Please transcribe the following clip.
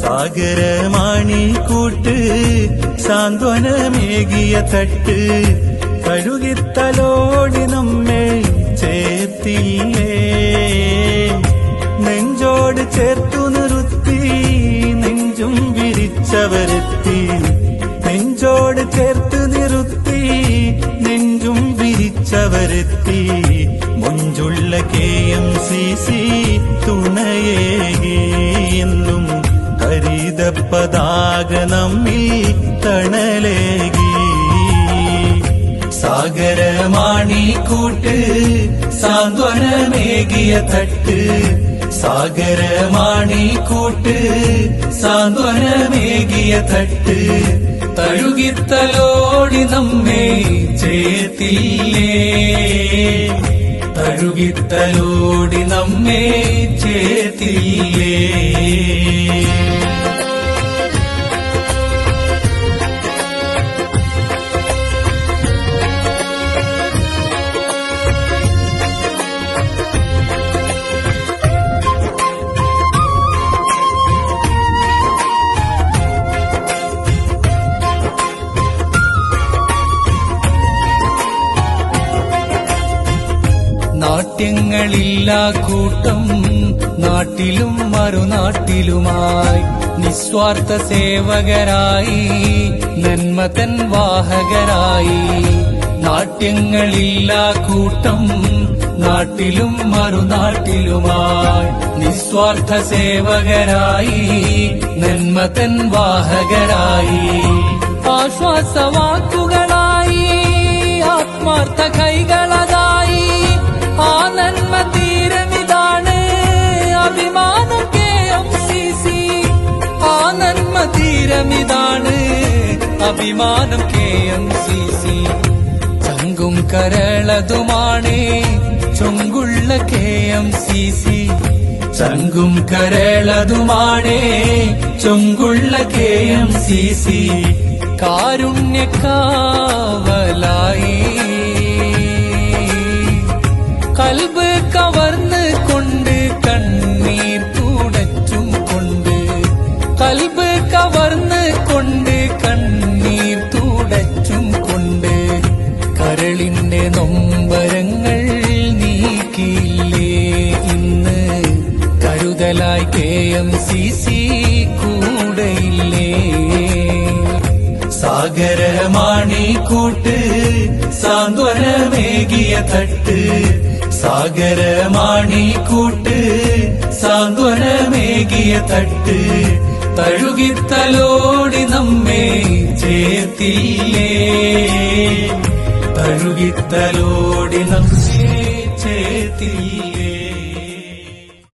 സാഗരമാണിക്കൂട്ട് സാന്ത്വനമേകിയ തട്ട് കഴുകിത്തലോടി നമ്മെ ചേർത്തില്ലേ. നെഞ്ചോട് ചേർത്തു നിർത്തി നെഞ്ചും വിരിച്ചവരെത്തി. നെഞ്ചോട് ചേർത്ത് നിർത്തി നെഞ്ചും വിരിച്ചവരെത്തി. മൊഞ്ചുള്ള KMCC തുണയേകി എന്നും ഹരിത പതാക നമ്മിൽ തണലേകി. സാഗരമാണിക്കൂട്ട് സാന്ത്വനമേകിയ തട്ട് സാഗരമാണിക്കൂട്ട് സാന്ത്വനമേകിയ തട്ട് തഴുകിത്തലോടി നമ്മെ ചേർത്തില്ലേ. തഴുകിത്തലോടി നമ്മെ ചേർത്തില്ലേ. നാട്യങ്ങളില്ലാ കൂട്ടം നാട്ടിലും മറുനാട്ടിലുമായി നിസ്വാർത്ഥ സേവകരായി നന്മതൻ വാഹകരായി. നാട്യങ്ങളില്ലാ കൂട്ടം നാട്ടിലും മറുനാട്ടിലുമായി നിസ്വാർത്ഥ സേവകരായി നന്മതൻ വാഹകരായി. ആശ്വാസവാക്കുകളായി ആത്മാർത്ഥ കൈകളതായി. ആ നന്മ തീരമിതാണ് അഭിമാനം KMCC. ആ നന്മ തീരമിതാണ് അഭിമാനം KMCC. ചങ്കും കരളതുമാണ് ചൊങ്കുള്ള KMCC. ചങ്കും കരളതുമാണ് ചൊങ്കുള്ള KMCC. കാരുണ്യക്കാവലായി കൽബ് കവർന്ന് കൊണ്ട് കണ്ണീർ തുടച്ചും കൊണ്ട്. കൽബ് കവർന്ന് കൊണ്ട് കണ്ണീർ തുടച്ചും കൊണ്ട്. കരളിന്റെ നൊമ്പരങ്ങൾ നീക്കിയില്ലേ ഇന്ന് കരുതലായി KMCC കൂടെയില്ലേ. സാഗരമാണിക്കൂട്ട് സാന്ത്വനമേകിയ തട്ട് സാഗരമാണിക്കൂട്ട് സാന്ത്വനമേകിയ തട്ട് തഴുകിത്തലോടി നമ്മെ ചേർത്തില്ലേ. തഴുകിത്തലോടി നമ്മെ ചേർത്തില്ലേ.